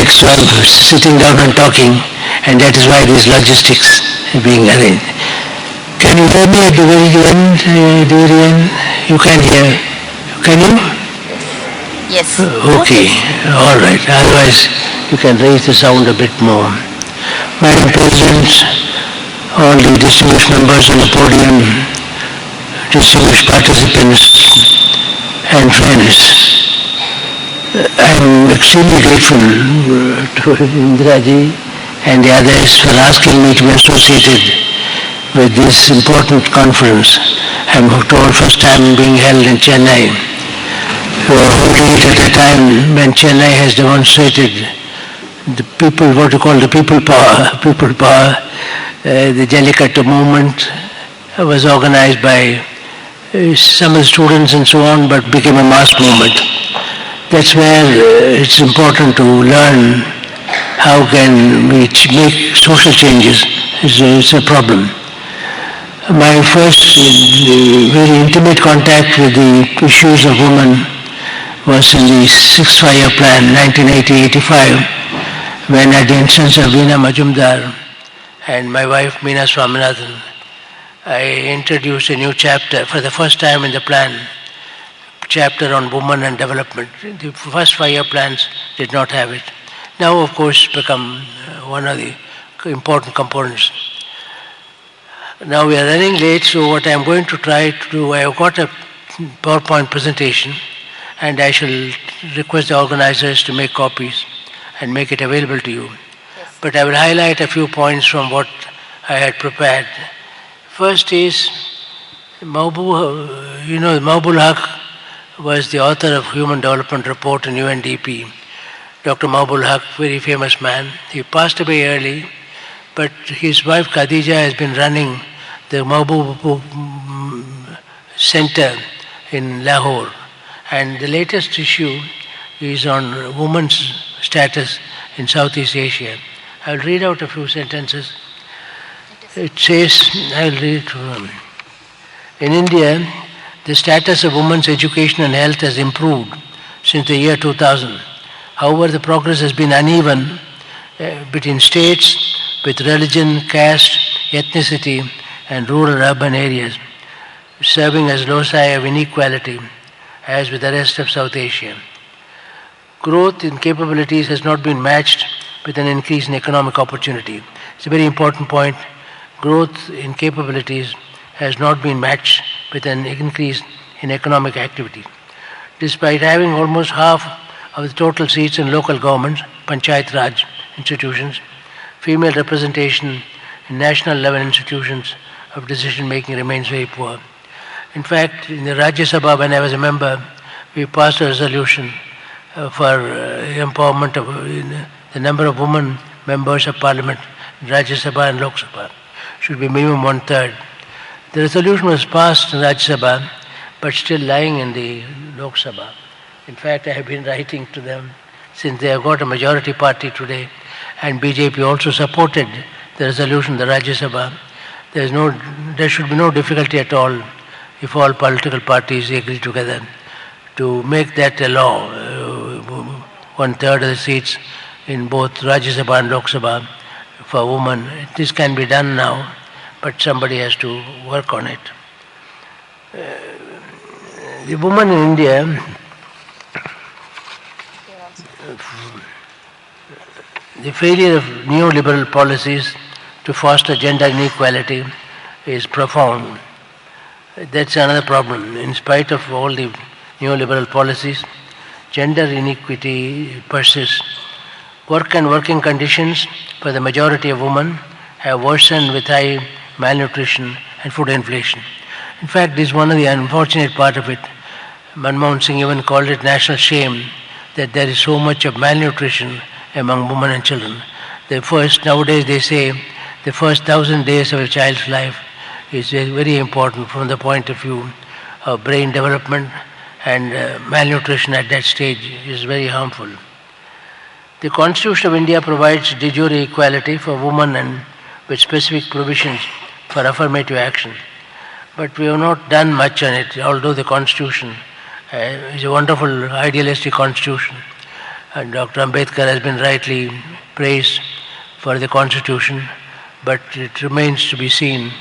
complex, so I'm sitting down and talking, and that is why these logistics are being arranged. Can you hear me at the very end, Dewan? You can hear. Can you? Yes. Okay, all right. Otherwise, you can raise the sound a bit more. Madam President, all the distinguished members on the podium, distinguished participants and friends, I'm extremely grateful to Indraji and the others for asking me to be associated with this important conference. I'm told first time being held in Chennai. We are holding it at a time when Chennai has demonstrated the people, what you call the people power. The Jallikattu movement was organized by some of the students and so on, but became a mass movement. That's where it's important to learn how can we make social changes. It's a problem. My first very intimate contact with the issues of women was in the 6th five-year plan, 1980-85, when at the instance of Mazumdar and my wife Meena Swaminathan, I introduced a new chapter for the first time in the plan, chapter on women and development. The first five-year plans did not have it. Now, of course, become one of the important components. Now we are running late, so what I am going to try to do, I have got a PowerPoint presentation, and I shall request the organizers to make copies and make it available to you. Yes. But I will highlight a few points from what I had prepared. First is, Mahbul Haq was the author of Human Development Report in UNDP. Dr. Mahbul Haq, very famous man. He passed away early, but his wife Khadija has been running the Mahbub Center in Lahore. And the latest issue is on women's status in Southeast Asia. I will read out a few sentences. It says, I will read it. In India, the status of women's education and health has improved since the year 2000. However, the progress has been uneven between states with religion, caste, ethnicity, and rural-urban areas, serving as loci of inequality, as with the rest of South Asia. Growth in capabilities has not been matched with an increase in economic opportunity. It's a very important point. Growth in capabilities has not been matched with an increase in economic activity. Despite having almost half of the total seats in local governments, Panchayat Raj institutions, female representation in national level institutions of decision making remains very poor. In fact, in the Rajya Sabha, when I was a member, we passed a resolution for empowerment of the number of women members of parliament in Rajya Sabha and Lok Sabha should be minimum 1/3. The resolution was passed in Rajya Sabha, but still lying in the Lok Sabha. In fact, I have been writing to them since they have got a majority party today, and BJP also supported the resolution in the Rajya Sabha. There should be no difficulty at all if all political parties agree together to make that a law, 1/3 of the seats in both Rajya Sabha and Lok Sabha for women. This can be done now, but somebody has to work on it. The woman in India, the failure of neoliberal policies to foster gender inequality is profound. That's another problem. In spite of all the neoliberal policies, gender inequity persists. Work and working conditions for the majority of women have worsened with high malnutrition and food inflation. In fact, this is one of the unfortunate part of it. Manmohan Singh even called it national shame that there is so much of malnutrition among women and children. Nowadays they say the first 1,000 days of a child's life is very important from the point of view of brain development, and malnutrition at that stage is very harmful. The Constitution of India provides de jure equality for women and with specific provisions for affirmative action. But we have not done much on it, although the Constitution is a wonderful idealistic Constitution. And Dr. Ambedkar has been rightly praised for the Constitution, but it remains to be seen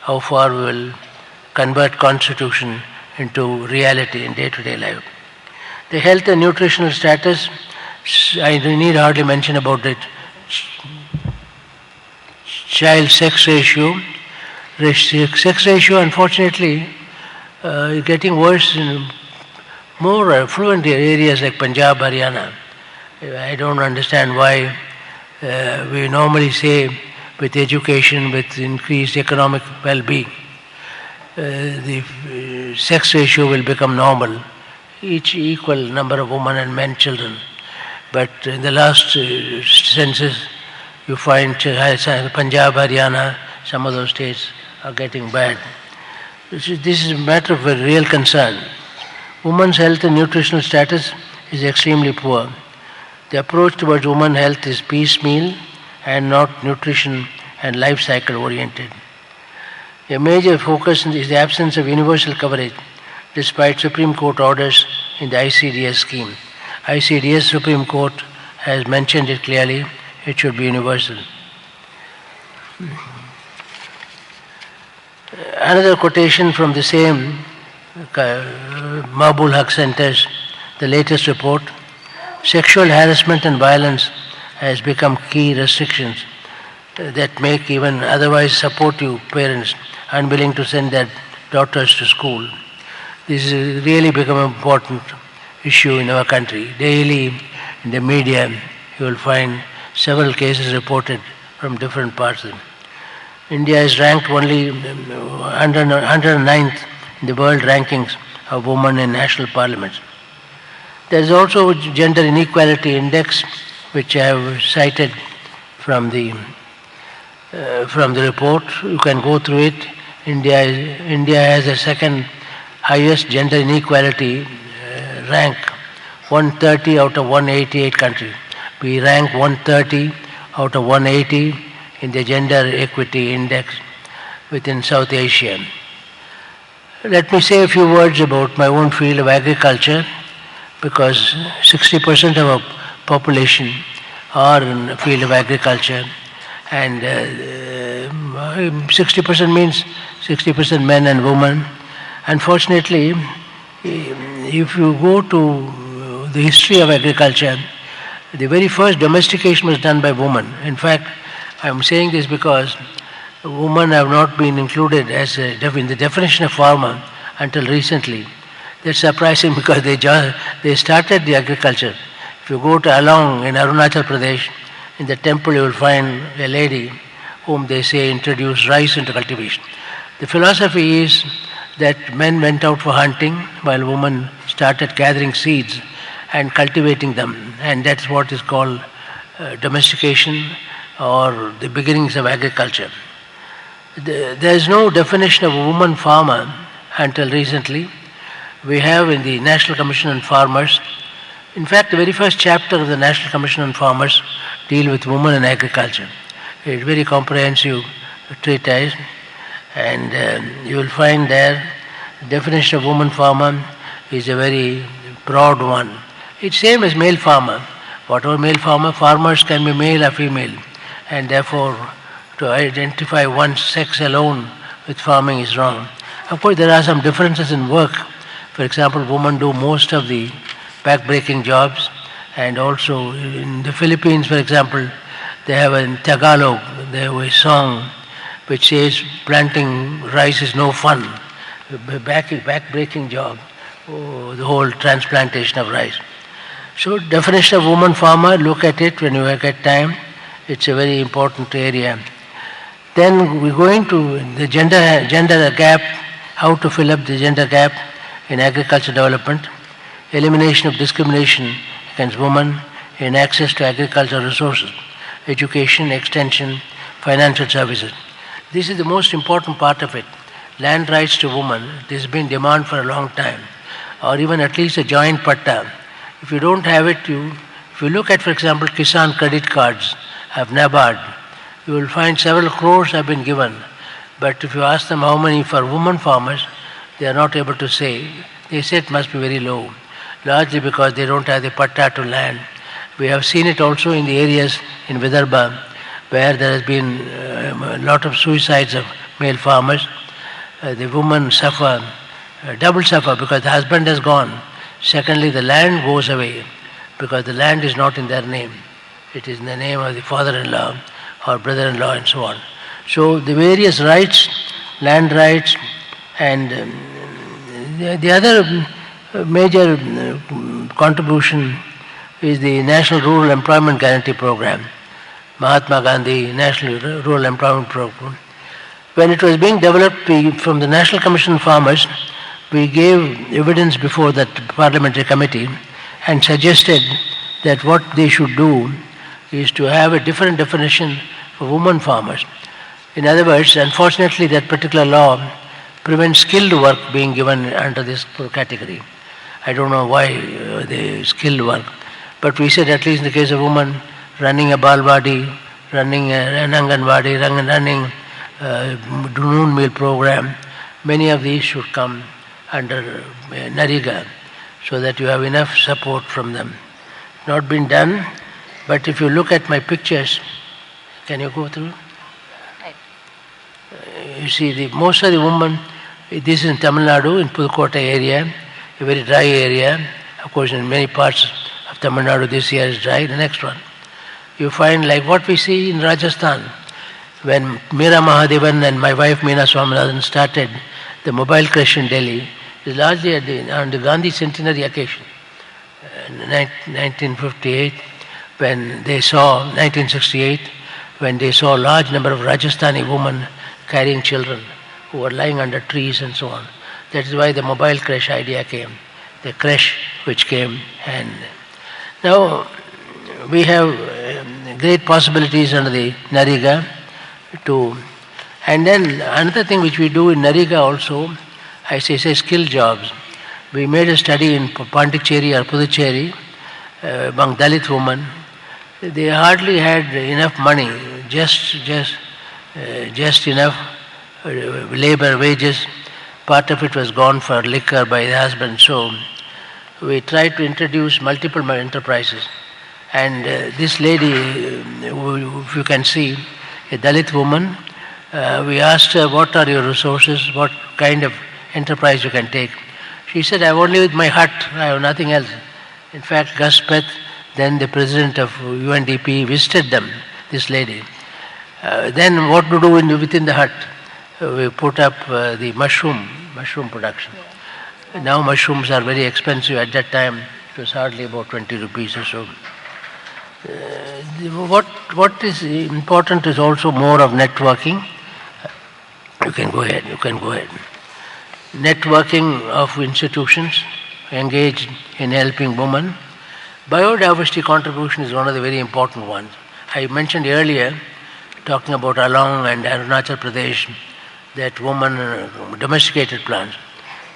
how far we will convert Constitution into reality in day-to-day life. The health and nutritional status, I need hardly mention about it. Child sex ratio. Sex ratio, unfortunately, is getting worse in more affluent areas like Punjab, Haryana. I don't understand why we normally say with education, with increased economic well-being, the sex ratio will become normal, each equal number of women and men, children. But in the last census, you find Punjab, Haryana, some of those states are getting bad. This is a matter of a real concern. Women's health and nutritional status is extremely poor. The approach towards women's health is piecemeal and not nutrition and life cycle oriented. A major focus is the absence of universal coverage despite Supreme Court orders in the ICDS scheme. ICDS Supreme Court has mentioned it clearly, it should be universal. Another quotation from the same Mabul Haq Center's, the latest report, sexual harassment and violence has become key restrictions that make even otherwise supportive parents unwilling to send their daughters to school. This has really become an important issue in our country. Daily in the media you will find several cases reported from different parts. India is ranked only 109th in the world rankings of women in national parliaments. There is also a gender inequality index which I have cited from the report. You can go through it. India has the second highest gender inequality rank, 130 out of 188 countries. We rank 130 out of 180 in the gender equity index within South Asia. Let me say a few words about my own field of agriculture, because 60% of our population are in the field of agriculture, and 60% means 60% men and women. Unfortunately, if you go to the history of agriculture, the very first domestication was done by women. In fact, I am saying this because women have not been included as in the definition of farmer until recently. That's surprising because they started the agriculture. If you go to Along in Arunachal Pradesh, in the temple you will find a lady whom they say introduced rice into cultivation. The philosophy is that men went out for hunting while women started gathering seeds and cultivating them, and that's what is called domestication or the beginnings of agriculture. There is no definition of a woman farmer until recently. We have in the National Commission on Farmers, in fact the very first chapter of the National Commission on Farmers deal with women in agriculture. It's very comprehensive treatise, and you will find there the definition of woman farmer is a very broad one. It's same as male farmer. Whatever male farmers can be male or female, and therefore to identify one sex alone with farming is wrong. Of course there are some differences in work. For example, women do most of the back-breaking jobs, and also in the Philippines, for example, they have in Tagalog, they have a song which says planting rice is no fun, back-breaking job, the whole transplantation of rice. So definition of woman farmer, look at it when you get time, it's a very important area. Then we're going to the gender gap, how to fill up the gender gap in agriculture development, elimination of discrimination against women in access to agricultural resources, education, extension, financial services. This is the most important part of it. Land rights to women, this has been demand for a long time, or even at least a joint patta. If you don't have it, if you look at, for example, Kisan credit cards of NABARD, you will find several crores have been given. But if you ask them how many for women farmers, they are not able to say. They say it must be very low, largely because they don't have the patta to land. We have seen it also in the areas in Vidarbha where there has been a lot of suicides of male farmers. The women suffer, double suffer because the husband has gone. Secondly, the land goes away because the land is not in their name. It is in the name of the father-in-law or brother-in-law and so on. So the various rights, land rights, and the other major contribution is the National Rural Employment Guarantee Program, Mahatma Gandhi National Rural Employment Program. When it was being developed from the National Commission of Farmers, we gave evidence before that parliamentary committee and suggested that what they should do is to have a different definition for women farmers. In other words, unfortunately, that particular law prevents skilled work being given under this category. I don't know why the skilled work, but we said at least in the case of women running a balwadi, running an anganwadi, running a noon meal program, many of these should come under Nariga so that you have enough support from them. Not been done, but if you look at my pictures, can you go through? You see, most of the women, this is in Tamil Nadu, in Pudukkottai area, a very dry area. Of course, in many parts of Tamil Nadu this year is dry. The next one, you find like what we see in Rajasthan. When Meera Mahadevan and my wife Meena Swaminathan started the mobile creche in Delhi, it is largely on the Gandhi centenary occasion, 1958, when they saw, 1968, when they saw a large number of Rajasthani women carrying children who were lying under trees and so on. That is why the mobile creche idea came, the creche which came. And now we have great possibilities under the Nariga to, and then another thing which we do in Nariga also, I say skill jobs. We made a study in Pondicherry or Puducherry among Dalit women. They hardly had enough money, just enough labor wages. Part of it was gone for liquor by the husband. So we tried to introduce multiple enterprises. And this lady, if you can see, a Dalit woman, we asked her, what are your resources, what kind of enterprise you can take. She said, I have only with my hut, I have nothing else. In fact, Gus Peth, then the president of UNDP, visited them, this lady. Then what to do within the hut? We put up the mushroom production. Yeah. Now mushrooms are very expensive. At that time, it was hardly about 20 rupees or so. What is important is also more of networking. You can go ahead. Networking of institutions engaged in helping women. Biodiversity contribution is one of the very important ones. I mentioned earlier, talking about Along and Arunachal Pradesh, that women domesticated plants.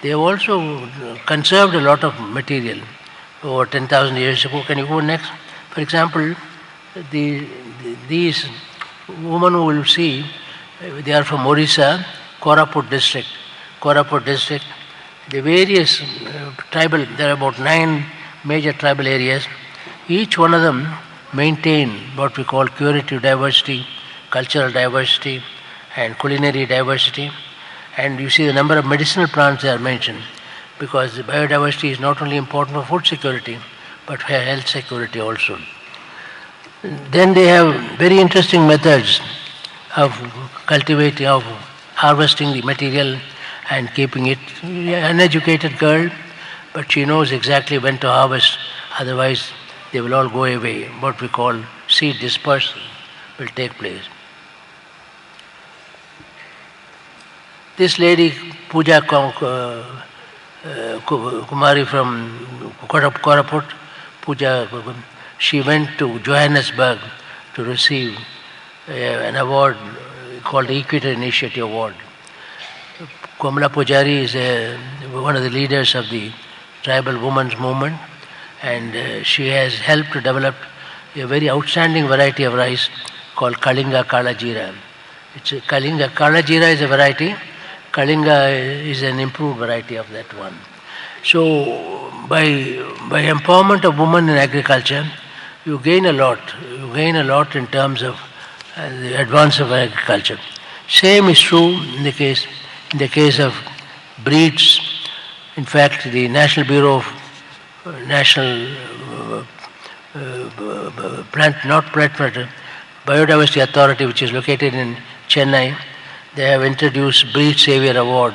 They have also conserved a lot of material over 10,000 years ago. Can you go next? For example, these women who will see, they are from Orissa, Koraput district. The various tribal, there are about 9 major tribal areas. Each one of them maintain what we call curative diversity, cultural diversity, and culinary diversity. And you see the number of medicinal plants they are mentioned, because biodiversity is not only important for food security, but for health security also. Then they have very interesting methods of cultivating, of harvesting the material and keeping it. An uneducated girl, but she knows exactly when to harvest, otherwise they will all go away. What we call seed dispersal will take place. This lady, Pooja Kumari from Koraput, she went to Johannesburg to receive an award called the Equator Initiative Award. Komala Pujari is one of the leaders of the tribal women's movement, and she has helped to develop a very outstanding variety of rice called Kalinga Kala Jeera. Kalinga Kala Jeera is a variety. Kalinga is an improved variety of that one. So by empowerment of women in agriculture, you gain a lot. You gain a lot in terms of the advance of agriculture. Same is true in the case of breeds. In fact, the National Bureau of National Biodiversity Authority, which is located in Chennai, they have introduced Breed Savior Award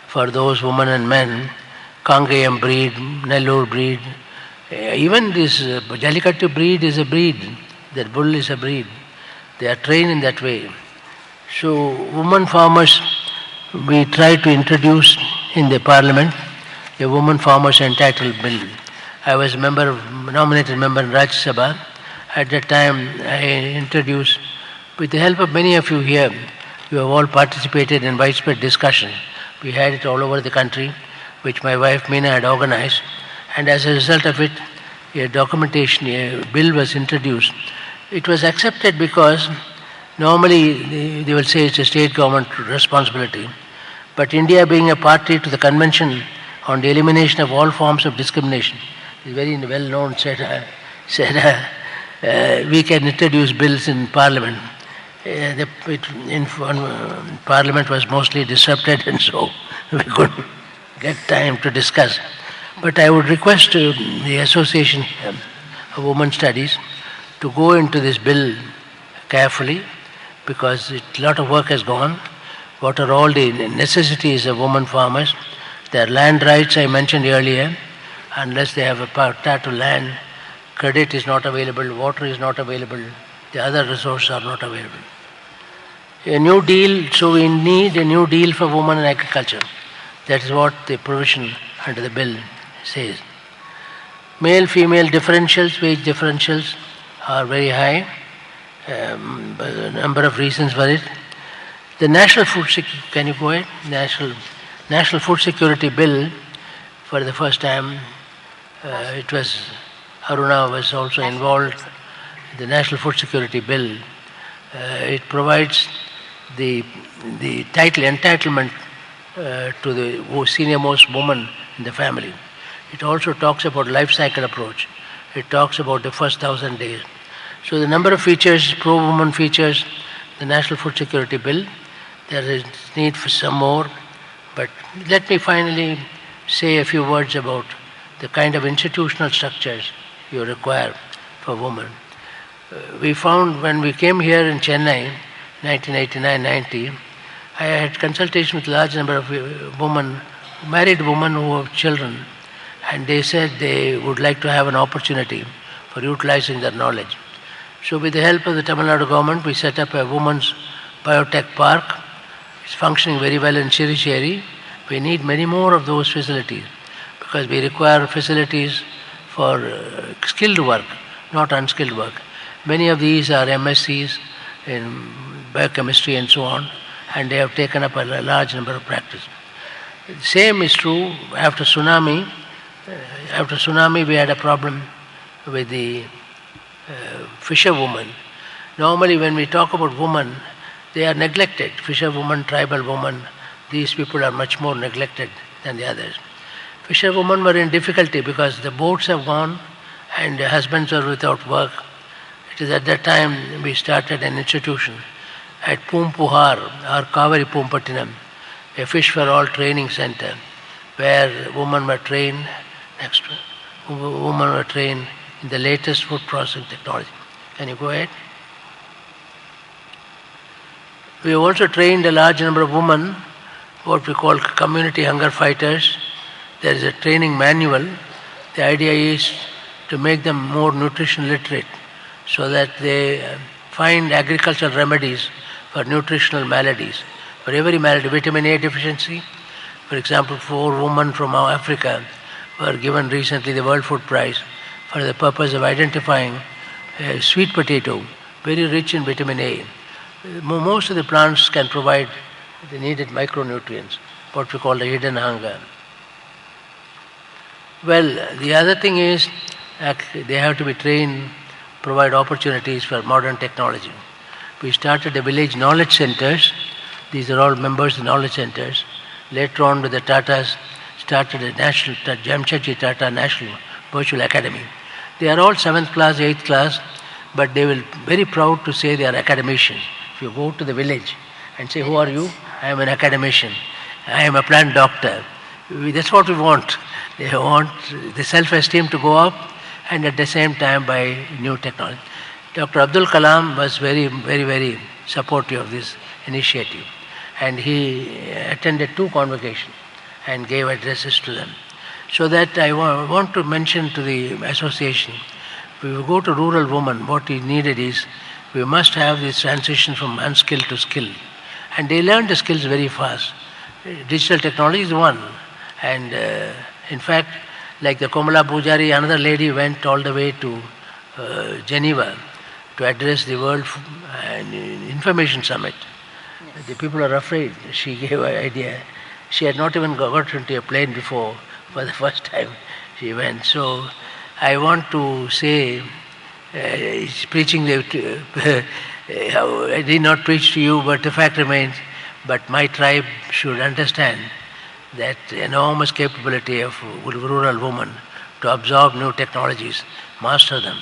for those women and men, Kangayam breed, Nellore breed. Even this Jallikattu breed is a breed. That bull is a breed. They are trained in that way. So, women farmers, we try to introduce in the parliament a woman farmers entitled bill. I was nominated member in Rajya Sabha. At that time, I introduced, with the help of many of you here, you have all participated in widespread discussion. We had it all over the country, which my wife Meena had organized. And as a result of it, a bill was introduced. It was accepted because normally they will say it's a state government responsibility. But India, being a party to the Convention on the Elimination of All Forms of Discrimination, is very well known, said we can introduce bills in Parliament. Parliament was mostly disrupted, and so we couldn't get time to discuss. But I would request the Association of Women Studies to go into this bill carefully, because a lot of work has gone. What are all the necessities of women farmers? Their land rights I mentioned earlier. Unless they have a part of land, credit is not available, water is not available, the other resources are not available. A new deal, so we need a new deal for women in agriculture. That is what the provision under the bill says. Male-female differentials, wage differentials are very high. A number of reasons for it. The National Food National Food Security Bill, for the first time, Aruna was also involved. The National Food Security Bill, it provides the entitlement to the senior most woman in the family. It also talks about life cycle approach. It talks about the first 1,000 days. So the number of features, pro-woman features, the National Food Security Bill, there is need for some more. But let me finally say a few words about the kind of institutional structures you require for women. We found when we came here in Chennai, 1989-90, I had consultation with a large number of married women who have children, and they said they would like to have an opportunity for utilizing their knowledge. So with the help of the Tamil Nadu government, we set up a women's biotech park. It's functioning very well in Chirichere. We need many more of those facilities because we require facilities for skilled work, not unskilled work. Many of these are MScs in biochemistry and so on, and they have taken up a large number of practice. The same is true after tsunami. After tsunami, we had a problem with the fisherwomen. Normally, when we talk about women, they are neglected. Fisherwomen, tribal women, these people are much more neglected than the others. Fisherwomen were in difficulty because the boats have gone and the husbands are without work. It is at that time we started an institution at Pumpuhar, or Kaveri Pumpattinam, a fish for all training center, where women were trained in the latest food processing technology. Can you go ahead? We have also trained a large number of women, what we call community hunger fighters. There is a training manual. The idea is to make them more nutrition literate so that they find agricultural remedies for nutritional maladies. For every malady, vitamin A deficiency, for example, 4 women from Africa were given recently the World Food Prize for the purpose of identifying a sweet potato, very rich in vitamin A. Most of the plants can provide the needed micronutrients, what we call the hidden hunger. Well, the other thing is they have to be trained, provide opportunities for modern technology. We started the village knowledge centers. These are all members of knowledge centers. Later on, the Tatas started a national, Jamshedji Tata National Virtual Academy. They are all 7th class, 8th class, but they will very proud to say they are academicians. If you go to the village and say, who are you? I am an academician. I am a plant doctor. That's what we want. They want the self-esteem to go up, and at the same time by new technology. Dr. Abdul Kalam was very, very, very supportive of this initiative, and he attended 2 convocations and gave addresses to them. So that I want to mention to the association, if we go to rural women, what is needed is we must have this transition from unskilled to skilled. And they learn the skills very fast. Digital technology is one. And in fact, like the Komala Pujari, another lady went all the way to Geneva to address the World Information Summit. Yes. The people are afraid. She gave an idea. She had not even got into a plane before. For the first time she went. So I want to say, preaching, I did not preach to you, but the fact remains, but my tribe should understand that enormous capability of rural women to absorb new technologies, master them.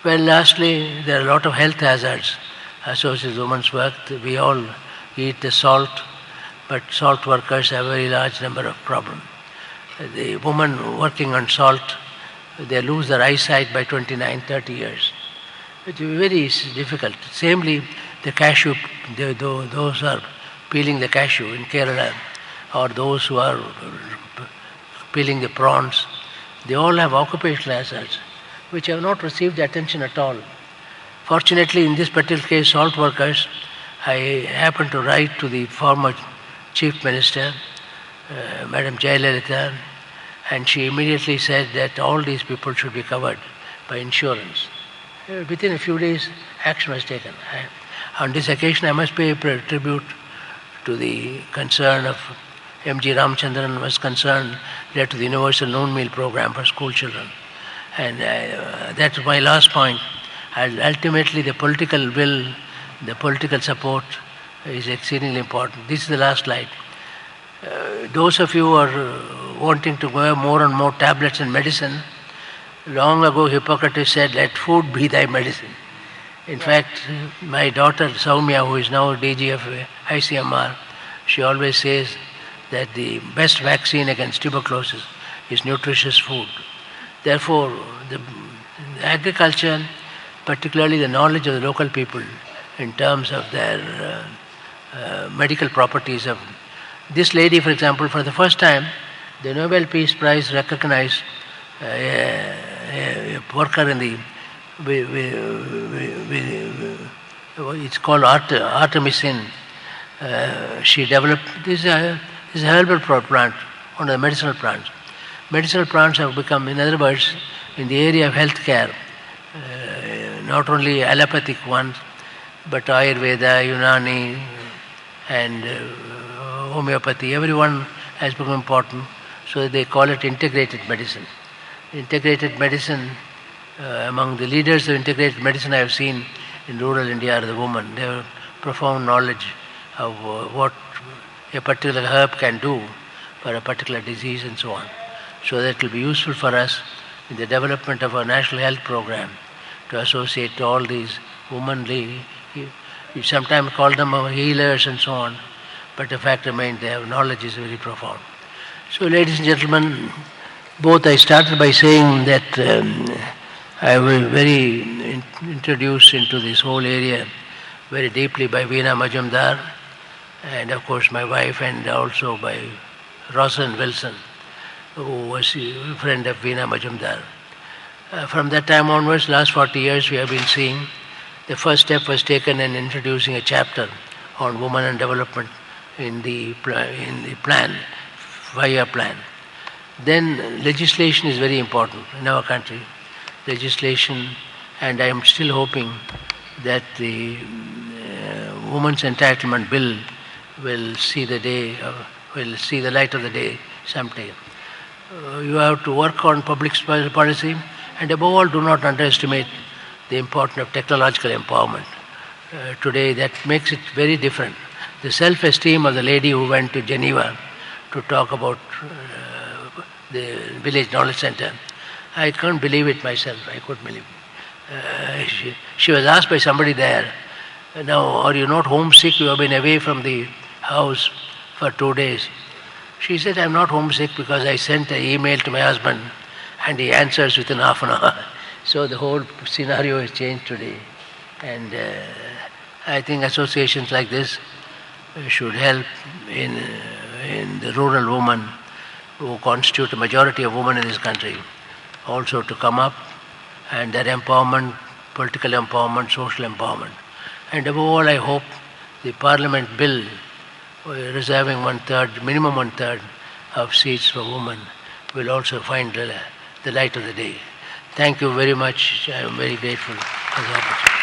Well, lastly, there are a lot of health hazards associated with women's work. We all eat the salt, but salt workers have a very large number of problems. The women working on salt, they lose their eyesight by 29, 30 years. It's very difficult. Samely, the cashew, those who are peeling the cashew in Kerala, or those who are peeling the prawns, they all have occupational hazards, which have not received attention at all. Fortunately, in this particular case, salt workers, I happened to write to the former Chief Minister, Madam Jayalalitha, and she immediately said that all these people should be covered by insurance. Within a few days, action was taken. On this occasion, I must pay a tribute to the concern of M.G. Ramchandran was concerned related to the Universal Noon Meal Program for school children. And that's my last point. Ultimately, the political will, the political support is exceedingly important. This is the last slide. Those of you who are wanting to go more and more tablets and medicine, long ago Hippocrates said, let food be thy medicine. In fact, my daughter Soumya, who is now DG of ICMR, she always says that the best vaccine against tuberculosis is nutritious food. Therefore, the agriculture, particularly the knowledge of the local people in terms of their medical properties of this lady, for example, for the first time, the Nobel Peace Prize recognized a worker in the, it's called artemisinin. She developed, this is a herbal plant, one of the medicinal plants. Medicinal plants have become, in other words, in the area of healthcare, not only allopathic ones, but Ayurveda, Unani, and homeopathy, everyone has become important, so they call it integrated medicine. Integrated medicine, among the leaders of integrated medicine I have seen in rural India are the women. They have profound knowledge of what a particular herb can do for a particular disease and so on. So that it will be useful for us in the development of our national health program to associate all these womanly, you sometimes call them healers and so on, but the fact remains their knowledge is very profound. So ladies and gentlemen, both I started by saying that I was very introduced into this whole area very deeply by Veena Mazumdar, and of course my wife, and also by Rosalind Wilson, who was a friend of Veena Mazumdar. From that time onwards, last 40 years, we have been seeing the first step was taken in introducing a chapter on women and development in the plan, 5-year plan. Then legislation is very important in our country. Legislation, and I am still hoping that the Women's Entitlement Bill will see the day, will see the light of the day someday. You have to work on public policy, and above all, do not underestimate the importance of technological empowerment. Today, that makes it very different. The self-esteem of the lady who went to Geneva to talk about the village knowledge center. I can't believe it myself. I couldn't believe it. She was asked by somebody there, now, are you not homesick? You have been away from the house for 2 days. She said, I'm not homesick because I sent an email to my husband and he answers within half an hour. So the whole scenario has changed today. And I think associations like this should help in the rural women who constitute a majority of women in this country also to come up, and their empowerment, political empowerment, social empowerment. And above all, I hope the Parliament bill reserving minimum one third of seats for women will also find the light of the day. Thank you very much. I am very grateful for the opportunity.